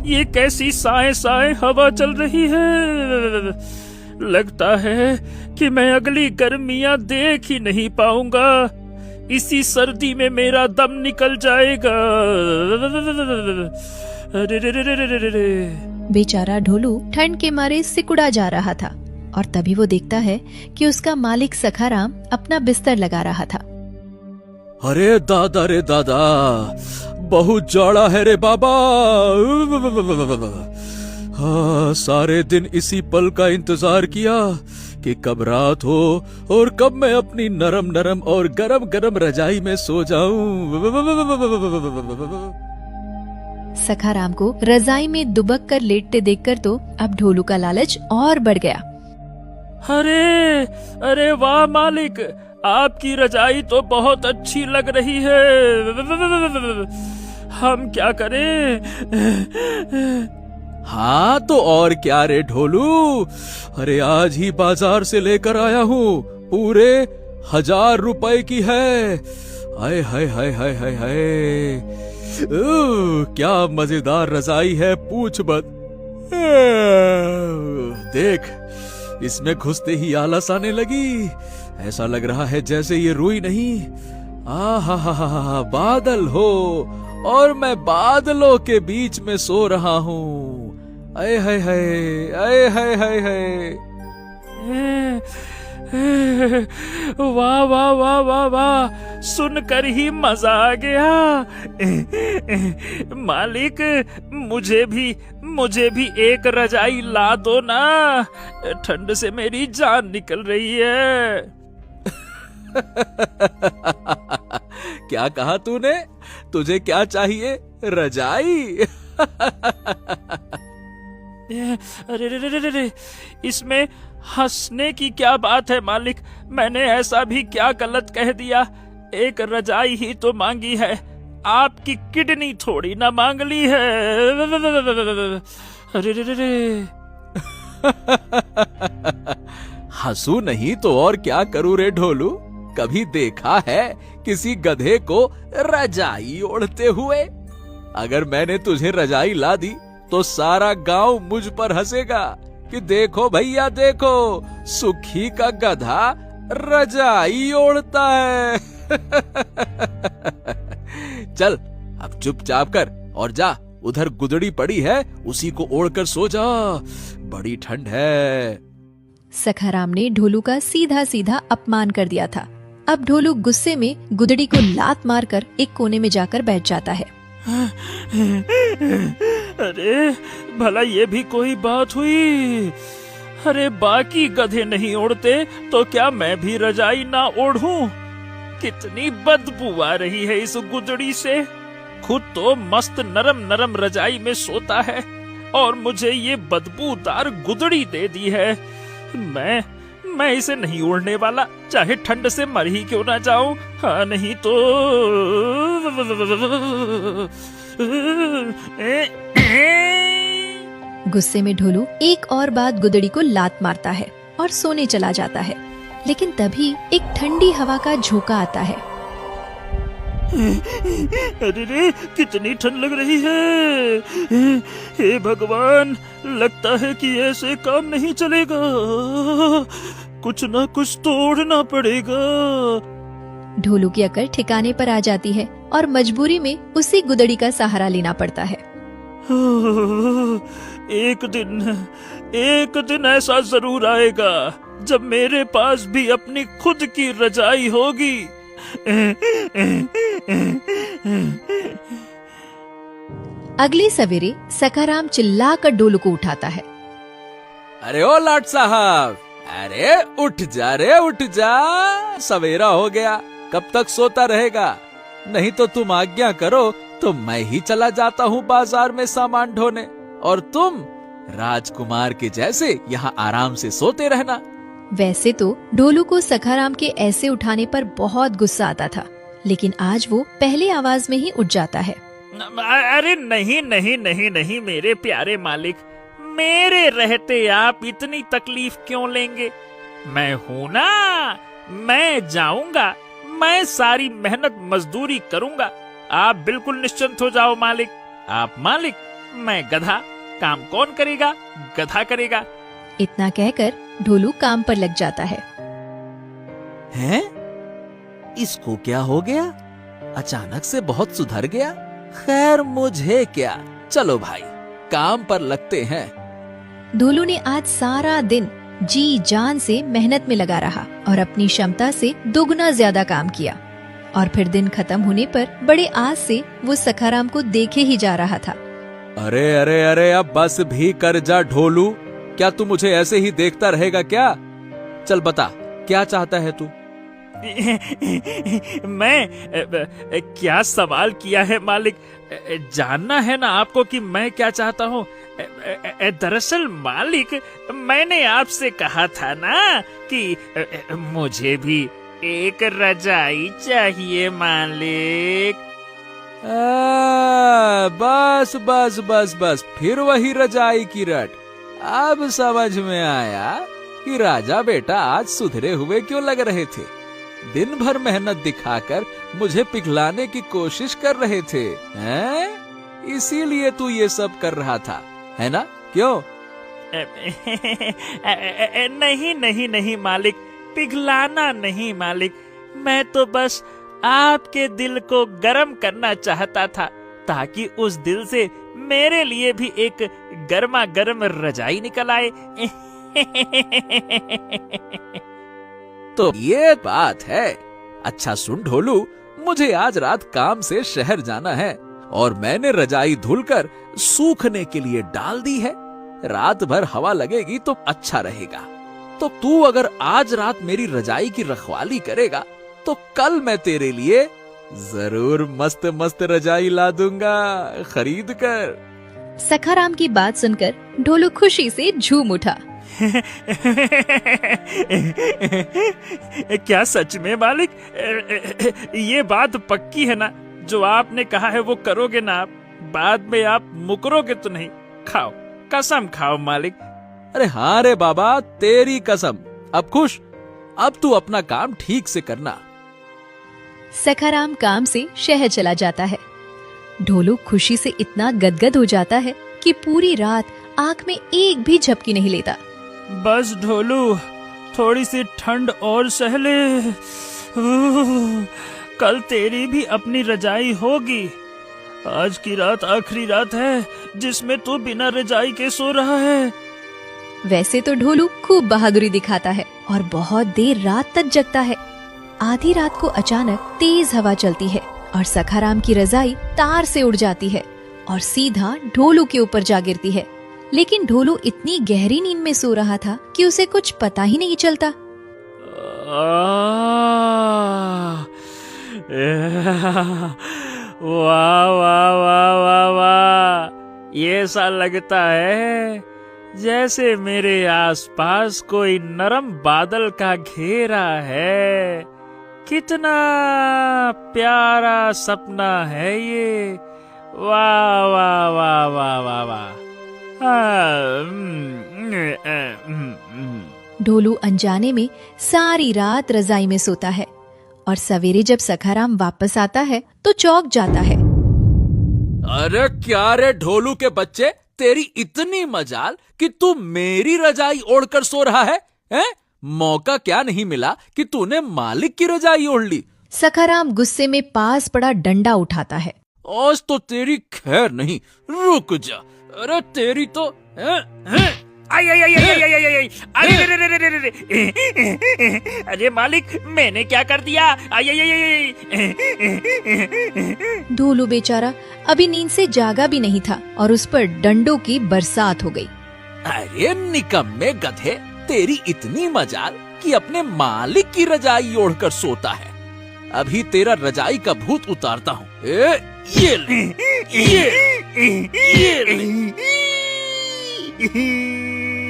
ये कैसी साए साए हवा चल रही है। लगता है कि मैं अगली गर्मियां देख ही नहीं पाऊंगा। इसी सर्दी में मेरा दम निकल जाएगा। अरे रे रे रे रे रे रे। बेचारा ढोलू ठंड के मारे सिकुड़ा जा रहा था और तभी वो देखता है कि उसका मालिक सखाराम अपना बिस्तर लगा रहा था। अरे दादा रे दादा, बहुत जाड़ा है रे बाबा। हाँ, सारे दिन इसी पल का इंतजार किया कि कब रात हो और कब मैं अपनी नरम नरम और गरम गरम रजाई में सो जाऊं। सखाराम को रजाई में दुबक कर लेटते देखकर तो अब ढोलू का लालच और बढ़ गया। अरे अरे वाह मालिक, आपकी रजाई तो बहुत अच्छी लग रही है। हम क्या करें? हाँ तो और क्या रे ढोलू, अरे आज ही बाजार से लेकर आया हूँ, पूरे 1000 रुपए की है। हाय हाय हाय हाय हाय हाय, क्या मजेदार रजाई है, पूछ मत। देख, इसमें घुसते ही आलस आने लगी। ऐसा लग रहा है जैसे ये रूई नहीं, हा, बादल हो और मैं बादलों के बीच में सो रहा हूँ। आए हाय हाय, आए हाय हाय हाय। वाह वाह वाह वाह वाह, सुनकर ही मजा आ गया। मालिक, मुझे भी एक रजाई ला दो ना, ठंड से मेरी जान निकल रही है। क्या कहा तूने? तुझे क्या चाहिए? रजाई? अरे रे रे रे रे, इसमें हंसने की क्या बात है मालिक? मैंने ऐसा भी क्या गलत कह दिया? एक रजाई ही तो मांगी है, आपकी किडनी थोड़ी ना मांग ली है। अरे रे रे रे। हंसू नहीं तो और क्या करूं रे ढोलू? कभी देखा है किसी गधे को रजाई ओढ़ते हुए? अगर मैंने तुझे रजाई ला दी तो सारा गांव मुझ पर हंसेगा कि देखो भैया देखो, सुखी का गधा रजाई ओढ़ता है। चल अब चुपचाप कर और जा, उधर गुदड़ी पड़ी है, उसी को ओढ़कर सो जा, बड़ी ठंड है। सखाराम ने ढोलू का सीधा सीधा अपमान कर दिया था। अब ढोलू गुस्से में गुदड़ी को लात मारकर एक कोने में जाकर बैठ जाता है। अरे भला ये भी कोई बात हुई? अरे बाकी गधे नहीं ओढ़ते तो क्या मैं भी रजाई ना ओढ़ूं? कितनी बदबू आ रही है इस गुदड़ी से। खुद तो मस्त नरम नरम रजाई में सोता है और मुझे ये बदबूदार गुदड़ी दे दी है। मैं इसे नहीं ओढ़ने वाला, चाहे ठंड से मर ही क्यों ना जाऊं। हाँ नहीं तो गुस्से में ढोलू एक और बात गुदड़ी को लात मारता है और सोने चला जाता है। लेकिन तभी एक ठंडी हवा का झोंका आता है। अरे रे, कितनी ठंड लग रही है। हे भगवान, लगता है कि ऐसे काम नहीं चलेगा, कुछ ना कुछ तोड़ना पड़ेगा। ढोलू की अकल ठिकाने पर आ जाती है और मजबूरी में उसी गुदड़ी का सहारा लेना पड़ता है। एक दिन ऐसा जरूर आएगा जब मेरे पास भी अपनी खुद की रजाई होगी। अगली सवेरे सखाराम चिल्लाकर ढोलू को उठाता है। अरे ओ लाट साहब, अरे उठ जा रे, उठ जा, सवेरा हो गया, कब तक सोता रहेगा? नहीं तो तुम आज्ञा करो तो मैं ही चला जाता हूँ बाजार में सामान ढोने, और तुम राजकुमार के जैसे यहाँ आराम से सोते रहना। वैसे तो ढोलू को सखाराम के ऐसे उठाने पर बहुत गुस्सा आता था, लेकिन आज वो पहले आवाज में ही उठ जाता है। अरे नहीं नहीं नहीं नहीं मेरे प्यारे मालिक, मेरे रहते आप इतनी तकलीफ क्यों लेंगे? मैं हूँ ना, मैं जाऊंगा, मैं सारी मेहनत मजदूरी करूंगा, आप बिल्कुल निश्चिंत हो जाओ मालिक। आप मालिक, मैं गधा। काम कौन करेगा? गधा करेगा। इतना कहकर ढोलू काम पर लग जाता है। हैं? इसको क्या हो गया? अचानक से बहुत सुधर गया। खैर मुझे क्या, चलो भाई काम पर लगते हैं। ढोलू ने आज सारा दिन जी जान से मेहनत में लगा रहा और अपनी क्षमता से दोगुना ज्यादा काम किया। और फिर दिन खत्म होने पर बड़े आस से वो सखाराम को देखे ही जा रहा था। अरे अरे अरे, अब बस भी कर जा ढोलू। क्या तू मुझे ऐसे ही देखता रहेगा क्या? चल बता, क्या चाहता है तू? मैं क्या सवाल किया है मालिक? जानना है ना आपको कि मैं क्या चाहता हूँ? दरअसल मालिक, मैंने आपसे कहा था ना कि मुझे भी एक रजाई चाहिए मालिक। बस बस बस बस, फिर वही रजाई की रट। अब समझ में आया कि राजा बेटा आज सुधरे हुए क्यों लग रहे थे। दिन भर मेहनत दिखाकर मुझे पिघलाने की कोशिश कर रहे थे, हैं? इसीलिए तू ये सब कर रहा था, है ना? क्यों? नहीं नहीं नहीं मालिक, पिघलाना नहीं मालिक। मैं तो बस आपके दिल को गर्म करना चाहता था, ताकि उस दिल से मेरे लिए भी एक गर्मा गर्म रजाई निकल आए। तो ये बात है। अच्छा सुन ढोलू, मुझे आज रात काम से शहर जाना है और मैंने रजाई धुलकर सूखने के लिए डाल दी है। रात भर हवा लगेगी तो अच्छा रहेगा। तो तू अगर आज रात मेरी रजाई की रखवाली करेगा तो कल मैं तेरे लिए जरूर मस्त मस्त रजाई ला दूंगा खरीद कर। सखाराम की बात सुनकर ढोलू खुशी से झूम उठा। क्या सच में मालिक? ये बात पक्की है ना? जो आपने कहा है वो करोगे ना? आप बाद में आप मुकरोगे तो नहीं? खाओ, कसम खाओ मालिक। अरे हाँ रे बाबा, तेरी कसम। अब खुश? अब तू अपना काम ठीक से करना। सखाराम काम से शहर चला जाता है। ढोलू खुशी से इतना गदगद हो जाता है कि पूरी रात आंख में एक भी झपकी नहीं लेता। बस ढोलू, थोड़ी सी ठंड और सह ले। कल तेरी भी अपनी रजाई होगी। आज की रात आखिरी रात है जिसमें तू बिना रजाई के सो रहा है। वैसे तो ढोलू खूब बहादुरी दिखाता है और बहुत देर रात तक जगता है। आधी रात को अचानक तेज हवा चलती है और सखाराम की रजाई तार से उड़ जाती है और सीधा ढोलू के ऊपर जा गिरती है। लेकिन ढोलू इतनी गहरी नींद में सो रहा था कि उसे कुछ पता ही नहीं चलता। वाह वाह वाह वाह वाह, ये ऐसा लगता है जैसे मेरे आसपास कोई नरम बादल का घेरा है। कितना प्यारा सपना है ये। वाह वाह वाह वाह वाह वाह। ढोलू अनजाने में सारी रात रजाई में सोता है और सवेरे जब सखाराम वापस आता है तो चौंक जाता है। अरे क्या रे ढोलू के बच्चे, तेरी इतनी मजाल कि तू मेरी रजाई ओढ़कर सो रहा है, हैं? मौका क्या नहीं मिला कि तूने मालिक की रजाई ओढ़ ली। सखाराम गुस्से में पास पड़ा डंडा उठाता है। आज तो तेरी खैर नहीं, रुक जा। अरे तेरी तो आई आई आई आई आई आई आई अरे अरे मालिक, मैंने क्या कर दिया? आई आई आई आई। ढोलू बेचारा अभी नींद से जागा भी नहीं था और उस पर डंडों की बरसात हो गई। अरे निकम्मे गधे, तेरी इतनी मजाल कि अपने मालिक की रजाई ओढ़कर सोता है। अभी तेरा रजाई का भूत उतारता हूँ। ये ले, ये ले।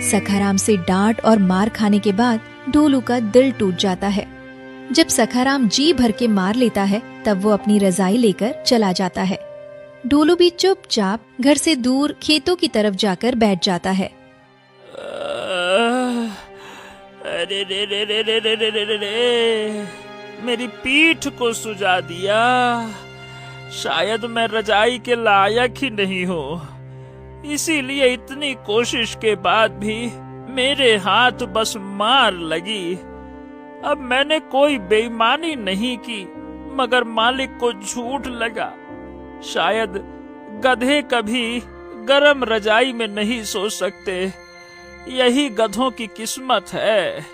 सखाराम से डांट और मार खाने के बाद ढोलू का दिल टूट जाता है। जब सखाराम जी भर के मार लेता है तब वो अपनी रजाई लेकर चला जाता है। ढोलू भी चुपचाप घर से दूर खेतों की तरफ जाकर बैठ जाता है। अरे रे रे रे रे रे रे रे रे, मेरी पीठ को सुजा दिया। शायद मैं रजाई के लायक ही नहीं हूँ। इसीलिए इतनी कोशिश के बाद भी मेरे हाथ बस मार लगी। अब मैंने कोई बेईमानी नहीं की, मगर मालिक को झूठ लगा। शायद गधे कभी गरम रजाई में नहीं सो सकते, यही गधों की किस्मत है।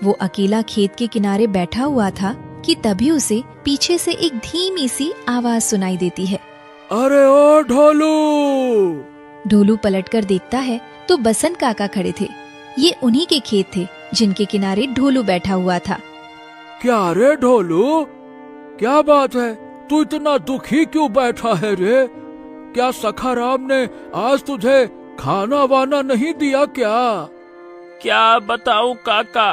वो अकेला खेत के किनारे बैठा हुआ था कि तभी उसे पीछे से एक धीमी सी आवाज सुनाई देती है। अरे ओ ढोलू! ढोलू पलटकर देखता है तो बसंत काका खड़े थे। ये उन्हीं के खेत थे जिनके किनारे ढोलू बैठा हुआ था। क्या रे ढोलू, क्या बात है? तू इतना दुखी क्यों बैठा है रे? क्या सखाराम ने आज तुझे खाना वाना नहीं दिया क्या? क्या बताऊं काका,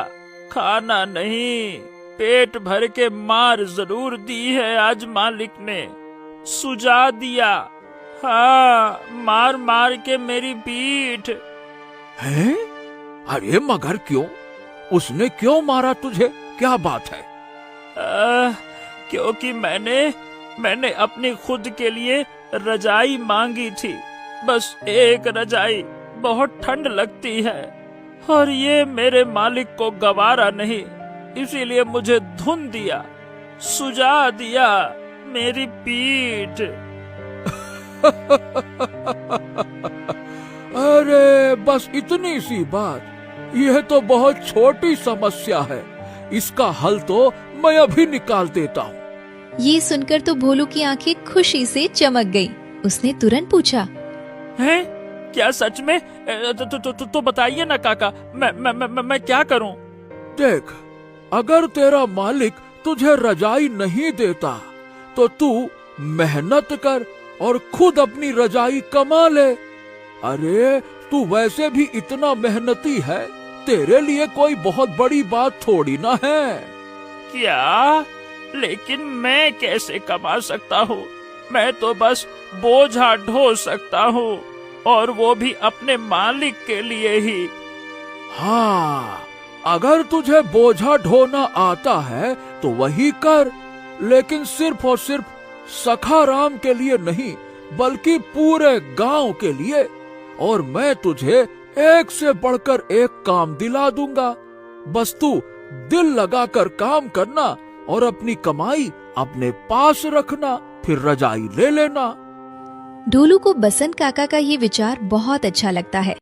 खाना नहीं, पेट भर के मार जरूर दी है आज मालिक ने। सुझा दिया, हाँ, मार मार के मेरी पीठ। हैं? अरे मगर क्यों? उसने क्यों मारा तुझे? क्या बात है? क्योंकि मैंने अपनी खुद के लिए रजाई मांगी थी। बस एक रजाई, बहुत ठंड लगती है और ये मेरे मालिक को गवारा नहीं, इसीलिए मुझे धुन दिया, सुझा दिया मेरी पीठ। अरे बस इतनी सी बात, यह तो बहुत छोटी समस्या है। इसका हल तो मैं अभी निकाल देता हूँ। ये सुनकर तो भोलू की आंखें खुशी से चमक गईं। उसने तुरंत पूछा, हैं? क्या सच में? तो बताइए ना काका, मैं क्या करूं? देख, अगर तेरा मालिक तुझे रजाई नहीं देता तो तू मेहनत कर और खुद अपनी रजाई कमा ले। अरे तू वैसे भी इतना मेहनती है, तेरे लिए कोई बहुत बड़ी बात थोड़ी ना है। क्या? लेकिन मैं कैसे कमा सकता हूँ? मैं तो बस बोझा ढो सकता हूँ, और वो भी अपने मालिक के लिए ही। हाँ, अगर तुझे बोझा ढोना आता है तो वही कर, लेकिन सिर्फ और सिर्फ सखाराम के लिए नहीं, बल्कि पूरे गांव के लिए। और मैं तुझे एक से बढ़कर एक काम दिला दूंगा। बस तू दिल लगाकर काम करना और अपनी कमाई अपने पास रखना, फिर रजाई ले लेना। ढोलू को बसंत काका का ये विचार बहुत अच्छा लगता है